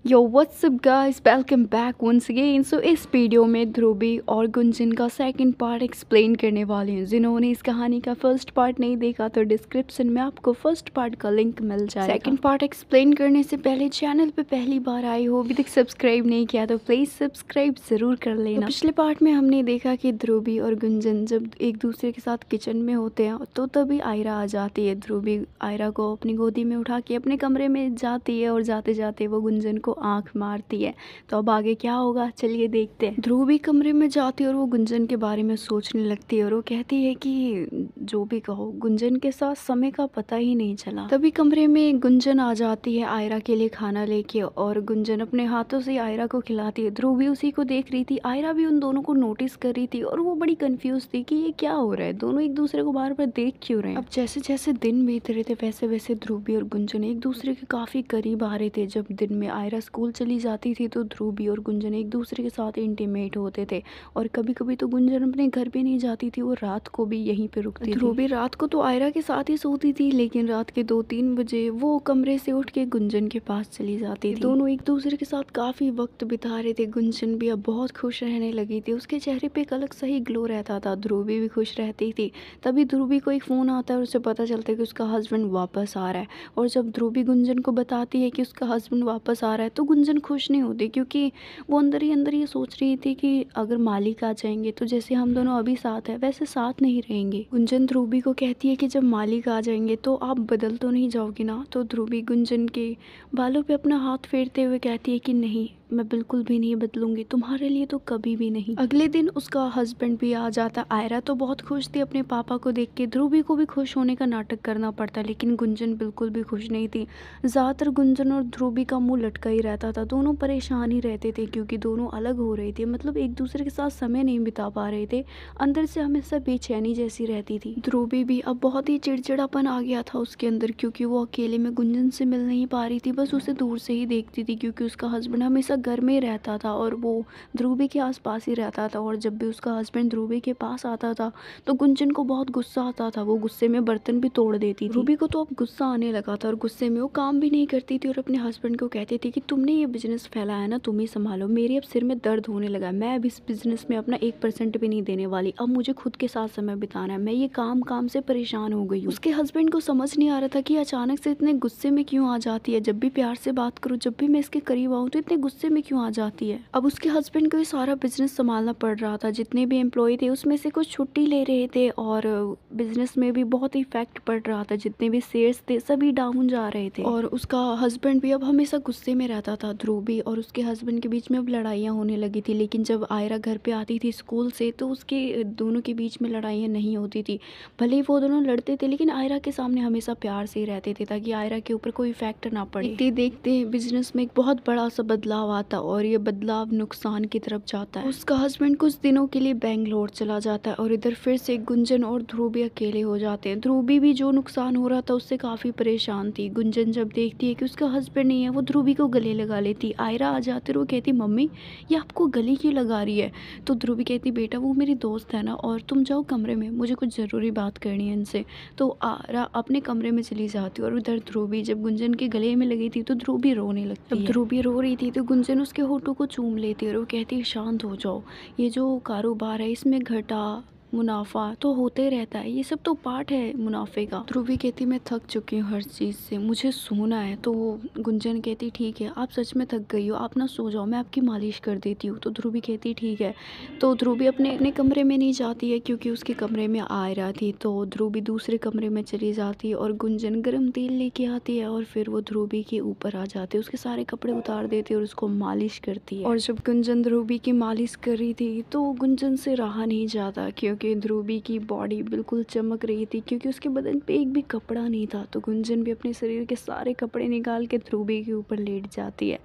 यो WhatsApp guys, welcome back once again. So इस video में ध्रुवी और गुंजन का सेकंड पार्ट एक्सप्लेन करने वाले हैं। जिन्होंने इस कहानी का फर्स्ट पार्ट नहीं देखा तो डिस्क्रिप्शन में आपको फर्स्ट पार्ट का लिंक मिल जाएगा। सेकंड पार्ट एक्सप्लेन करने से पहले चैनल पे पहली बार आए हो, अभी तक सब्सक्राइब नहीं किया तो प्लीज़ सब्सक्राइब ज़रूर कर लेना। तो पिछले पार्ट में हमने देखा कि ध्रुवी और गुंजन जब एक दूसरे के साथ किचन में होते हैं तो तभी आयरा आ जाती है। ध्रुवी आयरा को अपनी गोदी में उठा के अपने कमरे में जाती है और जाते जाते वो गुंजन को आंख मारती है। तो अब आगे क्या होगा चलिए देखते हैं। ध्रुवी कमरे में जाती है और वो गुंजन के बारे में सोचने लगती है और वो कहती है कि जो भी कहो गुंजन के साथ समय का पता ही नहीं चला। तभी कमरे में गुंजन आ जाती है आयरा के लिए खाना लेके और गुंजन अपने हाथों से आयरा को खिलाती है। ध्रुवी उसी को देख रही थी, आयरा भी उन दोनों को नोटिस कर रही थी और वो बड़ी कंफ्यूज थी कि ये क्या हो रहा है, दोनों एक दूसरे को बार बार देख क्यों रहे हैं। अब जैसे जैसे दिन बीत रहे थे वैसे वैसे ध्रुवी और गुंजन एक दूसरे के काफी करीब आ रहे थे। जब दिन में आयरा स्कूल चली जाती थी तो ध्रुवी और गुंजन एक दूसरे के साथ इंटीमेट होते थे और कभी कभी तो गुंजन अपने घर भी नहीं जाती थी, वो रात को भी यहीं पे रुकती थी। ध्रुवी रात को तो आयरा के साथ ही सोती थी, लेकिन रात के 2-3 बजे वो कमरे से उठ के गुंजन के पास चली जाती थी। दोनों एक दूसरे के साथ काफी वक्त बिता रहे थे। गुंजन भी अब बहुत खुश रहने लगी थी, उसके चेहरे पे एक अलग सा ही ग्लो रहता था। ध्रुवी भी खुश रहती थी। तभी ध्रुवी को एक फोन आता है और उसे पता चलता है कि उसका हस्बैंड वापस आ रहा है। और जब ध्रुवी गुंजन को बताती है कि उसका हस्बैंड वापस आ रहा है तो गुंजन खुश नहीं होती, क्योंकि वो अंदर ही अंदर ये सोच रही थी कि अगर मालिक आ जाएंगे तो जैसे हम दोनों अभी साथ हैं वैसे साथ नहीं रहेंगे। गुंजन ध्रुवी को कहती है कि जब मालिक आ जाएंगे तो आप बदल तो नहीं जाओगी ना। तो ध्रुवी गुंजन के बालों पे अपना हाथ फेरते हुए कहती है कि नहीं, मैं बिल्कुल भी नहीं बदलूंगी, तुम्हारे लिए तो कभी भी नहीं। अगले दिन उसका हस्बैंड भी आ जाता। आयरा तो बहुत खुश थी अपने पापा को देख के। ध्रुवी को भी खुश होने का नाटक करना पड़ता, लेकिन गुंजन बिल्कुल भी खुश नहीं थी। ज़्यादातर गुंजन और ध्रुवी का मुंह लटका ही रहता था। दोनों परेशान ही रहते थे क्योंकि दोनों अलग हो रहे थे, मतलब एक दूसरे के साथ समय नहीं बिता पा रहे थे। अंदर से हमेशा बेचैनी जैसी रहती थी। ध्रुवी भी अब बहुत ही चिड़चिड़ापन आ गया था उसके अंदर, क्योंकि वो अकेले में गुंजन से मिल नहीं पा रही थी, बस उसे दूर से ही देखती थी क्योंकि उसका हस्बैंड हमेशा घर में ही रहता था और वो ध्रुवी के आसपास ही रहता था। और जब भी उसका हस्बैंड ध्रुवी के पास आता था तो गुंजन को बहुत गुस्सा आता था, वो गुस्से में बर्तन भी तोड़ देती थी। ध्रुवी को तो अब गुस्सा आने लगा था और गुस्से में वो काम भी नहीं करती थी और अपने हस्बैंड को कहती थी कि तुमने ये बिजनेस फैलाया ना, तुम ही संभालो, मेरी अब सिर में दर्द होने लगा, मैं अब इस बिजनेस में अपना 1% भी नहीं देने वाली, अब मुझे खुद के साथ समय बिताना है, मैं ये काम काम से परेशान हो गई हूँ। उसके हस्बैंड को समझ नहीं आ रहा था कि अचानक से इतने गुस्से में क्यों आ जाती है, जब भी प्यार से बात करूँ, जब भी मैं इसके करीब आऊँ तो इतने गुस्से में क्यों आ जाती है। अब उसके हस्बैंड को ये सारा बिजनेस संभालना पड़ रहा था। जितने भी एम्प्लॉय थे उसमें से कुछ छुट्टी ले रहे थे और बिजनेस में भी बहुत इफेक्ट पड़ रहा था। जितने भी शेयर्स थे सभी डाउन जा रहे थे और उसका हस्बैंड भी अब हमेशा गुस्से में रहता था। ध्रुवी और उसके हस्बैंड के बीच में अब लड़ाइयाँ होने लगी थी, लेकिन जब आयरा घर पे आती थी स्कूल से तो उसके दोनों के बीच में लड़ाइयाँ नहीं होती थी। भले ही वो दोनों लड़ते थे लेकिन आयरा के सामने हमेशा प्यार से ही रहते थे ताकि आयरा के ऊपर कोई इफेक्ट ना पड़े। देखते देखते बिजनेस में एक बहुत बड़ा सा बदलाव आता और ये बदलाव नुकसान की तरफ जाता है। उसका हस्बैंड कुछ दिनों के लिए बेंगलोर चला जाता है और इधर फिर से गुंजन और ध्रुवी अकेले हो जाते हैं। ध्रुवी भी जो नुकसान हो रहा था उससे काफी परेशान थी। गुंजन जब देखती है कि उसका हस्बैंड नहीं है वो ध्रुवी को गले लगा लेती। आयरा आ जाती और वो कहती मम्मी ये आपको गले क्यों लगा रही है। तो ध्रुवी कहती बेटा वो मेरी दोस्त है ना, और तुम जाओ कमरे में, मुझे कुछ ज़रूरी बात करनी है इनसे। तो आयरा अपने कमरे में चली जाती और उधर ध्रुवी जब गुंजन के गले में लगी थी तो ध्रुवी रोने लगती है। जब ध्रुवी रो रही थी तो गुंजन उसके होठों को चूम लेती और वो कहती शांत हो जाओ, ये जो कारोबार है इसमें घटा मुनाफा तो होते रहता है, ये सब तो पार्ट है मुनाफे का। ध्रुवी कहती मैं थक चुकी हूँ हर चीज़ से, मुझे सोना है। तो गुंजन कहती ठीक है आप सच में थक गई हो, आप ना सो जाओ, मैं आपकी मालिश कर देती हूँ। तो ध्रुवी कहती ठीक है। तो ध्रुवी अपने कमरे में नहीं जाती है क्योंकि उसके कमरे में आयरा थी। तो ध्रुवी दूसरे कमरे में चली जाती है और गुंजन गर्म तेल लेके आती है और फिर वो ध्रुवी के ऊपर आ जाती है, उसके सारे कपड़े उतार देती है और उसको मालिश करती है। और जब गुंजन ध्रुवी की मालिश कर रही थी तो गुंजन से रहा नहीं जाता क्योंकि ध्रुवी की बॉडी बिल्कुल चमक रही थी क्योंकि उसके बदन पे एक भी कपड़ा नहीं था। तो गुंजन भी अपने शरीर के सारे कपड़े निकाल के ध्रुवी के ऊपर लेट जाती है।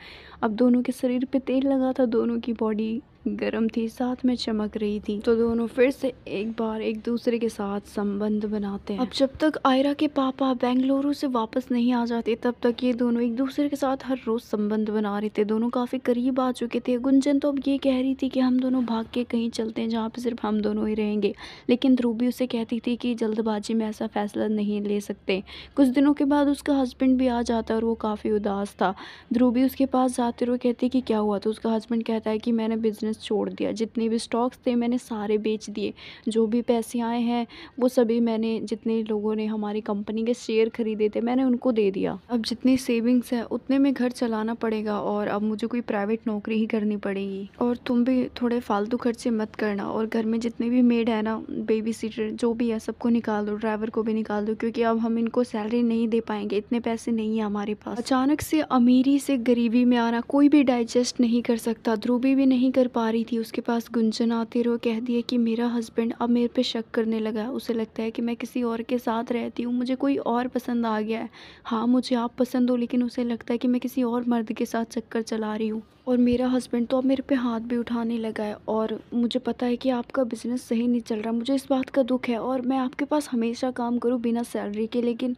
अब दोनों के शरीर पे तेल लगा था, दोनों की बॉडी गर्म थी, साथ में चमक रही थी। तो दोनों फिर से एक बार एक दूसरे के साथ संबंध बनाते हैं। अब जब तक आयरा के पापा बेंगलुरु से वापस नहीं आ जाते तब तक ये दोनों एक दूसरे के साथ हर रोज संबंध बना रहे थे। दोनों काफी करीब आ चुके थे। गुंजन तो अब ये कह रही थी कि हम दोनों भाग के कहीं चलते हैं जहाँ पे सिर्फ हम दोनों ही रहेंगे, लेकिन ध्रुवी उसे कहती थी कि जल्दबाजी में ऐसा फैसला नहीं ले सकते। कुछ दिनों के बाद उसका हस्बैंड भी आ जाता है और वो काफ़ी उदास था। ध्रुवी उसके पास जाते हुए कहती कि क्या हुआ, तो उसका हस्बैंड कहता है कि मैंने बिज़नेस छोड़ दिया, जितने भी स्टॉक्स थे मैंने सारे बेच दिए, जो भी पैसे आए हैं वो सभी मैंने, जितने लोगों ने हमारी कंपनी के शेयर खरीदे थे मैंने उनको दे दिया। अब जितनी सेविंग्स है उतने में घर चलाना पड़ेगा और अब मुझे कोई प्राइवेट नौकरी ही करनी पड़ेगी। और तुम भी थोड़े फालतू खर्चे मत करना, और घर में जितने भी मेड है ना, बेबी सीटर जो भी है सबको निकाल दो, ड्राइवर को भी निकाल दो, क्योंकि अब हम इनको सैलरी नहीं दे पाएंगे, इतने पैसे नहीं है हमारे पास। अचानक से अमीरी से गरीबी में आना कोई भी डाइजेस्ट नहीं कर सकता। ध्रुवी भी नहीं कर पा रही थी। उसके पास गुंजन आते रहो कह दिया कि मेरा हस्बैंड अब मेरे पे शक करने लगा है, उसे लगता है कि मैं किसी और के साथ रहती हूँ, मुझे कोई और पसंद आ गया है। हाँ मुझे आप पसंद हो, लेकिन उसे लगता है कि मैं किसी और मर्द के साथ चक्कर चला रही हूँ, और मेरा हस्बैंड तो अब मेरे पे हाथ भी उठाने लगा है। और मुझे पता है कि आपका बिज़नेस सही नहीं चल रहा, मुझे इस बात का दुख है, और मैं आपके पास हमेशा काम करूँ बिना सैलरी के, लेकिन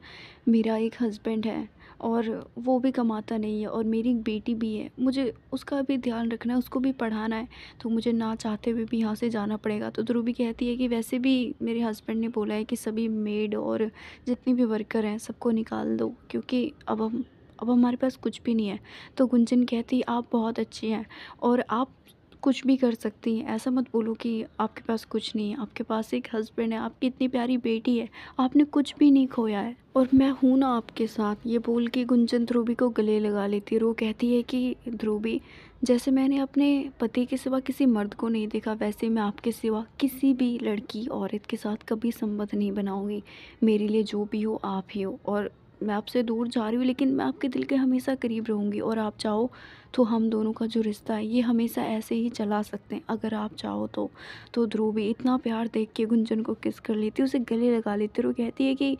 मेरा एक हस्बैंड है और वो भी कमाता नहीं है, और मेरी एक बेटी भी है, मुझे उसका भी ध्यान रखना है, उसको भी पढ़ाना है, तो मुझे ना चाहते हुए भी यहाँ से जाना पड़ेगा। तो ध्रुवी कहती है कि वैसे भी मेरे हस्बैंड ने बोला है कि सभी मेड और जितनी भी वर्कर हैं सबको निकाल दो, क्योंकि अब हमारे पास कुछ भी नहीं है। तो गुंजन कहती आप बहुत अच्छी हैं और आप कुछ भी कर सकती हैं, ऐसा मत बोलो कि आपके पास कुछ नहीं है, आपके पास एक हस्बैंड है, आपकी इतनी प्यारी बेटी है, आपने कुछ भी नहीं खोया है, और मैं हूँ ना आपके साथ। ये बोल के गुंजन ध्रुवी को गले लगा लेती है और वो कहती है कि ध्रुवी, जैसे मैंने अपने पति के सिवा किसी मर्द को नहीं देखा, वैसे मैं आपके सिवा किसी भी लड़की औरत के साथ कभी संबंध नहीं बनाऊंगी। मेरे लिए जो भी हो आप ही हो, और मैं आपसे दूर जा रही हूँ लेकिन मैं आपके दिल के हमेशा करीब रहूँगी, और आप चाहो तो हम दोनों का जो रिश्ता है ये हमेशा ऐसे ही चला सकते हैं अगर आप चाहो तो। ध्रुवी इतना प्यार देख के गुंजन को किस कर लेती है, उसे गले लगा लेती है और कहती है कि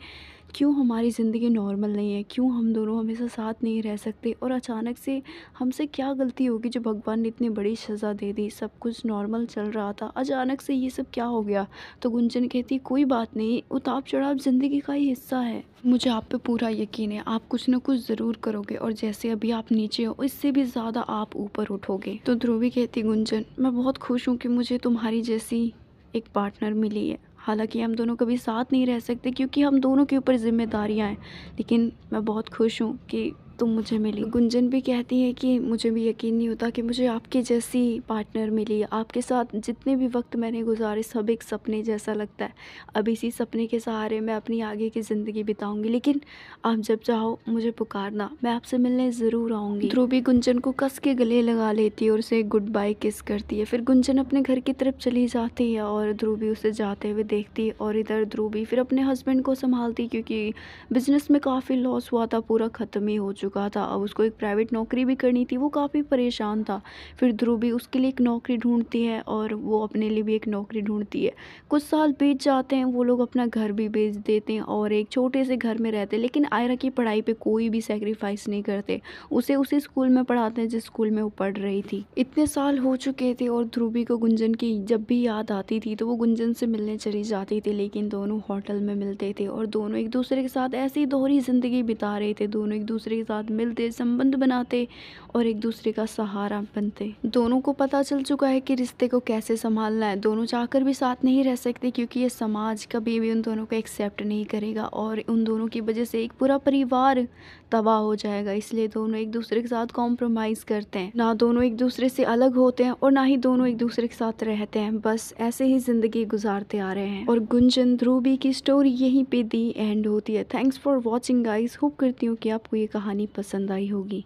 क्यों हमारी ज़िंदगी नॉर्मल नहीं है, क्यों हम दोनों हमेशा साथ नहीं रह सकते, और अचानक से हमसे क्या गलती होगी जो भगवान ने इतनी बड़ी सज़ा दे दी। सब कुछ नॉर्मल चल रहा था, अचानक से ये सब क्या हो गया। तो गुंजन कहती कोई बात नहीं, उतार चढ़ाव ज़िंदगी का ही हिस्सा है, मुझे आप पे पूरा यकीन है, आप कुछ ना कुछ ज़रूर करोगे, और जैसे अभी आप नीचे हो इससे भी ज़्यादा आप ऊपर उठोगे। तो ध्रुवी कहती गुंजन, मैं बहुत खुश हूँ कि मुझे तुम्हारी जैसी एक पार्टनर मिली है। हालांकि हम दोनों कभी साथ नहीं रह सकते क्योंकि हम दोनों के ऊपर जिम्मेदारियां हैं, लेकिन मैं बहुत खुश हूँ कि तुम मुझे मिली। गुंजन भी कहती है कि मुझे भी यकीन नहीं होता कि मुझे आपके जैसी पार्टनर मिली। आपके साथ जितने भी वक्त मैंने गुजारे सब एक सपने जैसा लगता है। अब इसी सपने के सहारे मैं अपनी आगे की ज़िंदगी बिताऊंगी, लेकिन आप जब चाहो मुझे पुकारना, मैं आपसे मिलने ज़रूर आऊँगी। ध्रुवी गुंजन को कस के गले लगा लेती है और उसे गुड बाय किस करती है। फिर गुंजन अपने घर की तरफ चली जाती है और ध्रुवी उसे जाते हुए देखती है, और इधर ध्रुवी फिर अपने हस्बैंड को संभालती क्योंकि बिजनेस में काफ़ी लॉस हुआ था, पूरा ख़त्म ही हो चुका था। अब उसको एक प्राइवेट नौकरी भी करनी थी, वो काफ़ी परेशान था। फिर ध्रुवी उसके लिए एक नौकरी ढूंढती है और वो अपने लिए भी एक नौकरी ढूंढती है। कुछ साल बीत जाते हैं, वो लोग अपना घर भी बेच देते हैं और एक छोटे से घर में रहते हैं, लेकिन आयरा की पढ़ाई पे कोई भी सेक्रीफाइस नहीं करते। उसे उसी स्कूल में पढ़ाते हैं जिस स्कूल में वो पढ़ रही थी। इतने साल हो चुके थे और ध्रुवी को गुंजन की जब भी याद आती थी तो वो गुंजन से मिलने चली जाती थी, लेकिन दोनों होटल में मिलते थे और दोनों एक दूसरे के साथ ऐसी दोहरी ज़िंदगी बिता रहे थे। दोनों एक दूसरे के साथ मिलते, संबंध बनाते और एक दूसरे का सहारा बनते। दोनों को पता चल चुका है कि रिश्ते को कैसे संभालना है। दोनों चाहकर भी साथ नहीं रह सकते क्योंकि ये समाज कभी भी उन दोनों को एक्सेप्ट नहीं करेगा और उन दोनों की वजह से एक पूरा परिवार तबाह हो जाएगा। इसलिए दोनों एक दूसरे के साथ कॉम्प्रोमाइज़ करते हैं। ना दोनों एक दूसरे से अलग होते हैं और ना ही दोनों एक दूसरे के साथ रहते हैं, बस ऐसे ही ज़िंदगी गुजारते आ रहे हैं। और गुंजन ध्रुवी की स्टोरी यहीं पे दी एंड होती है। Thanks for watching guys. Hope करती हूँ कि आपको ये कहानी पसंद आई होगी।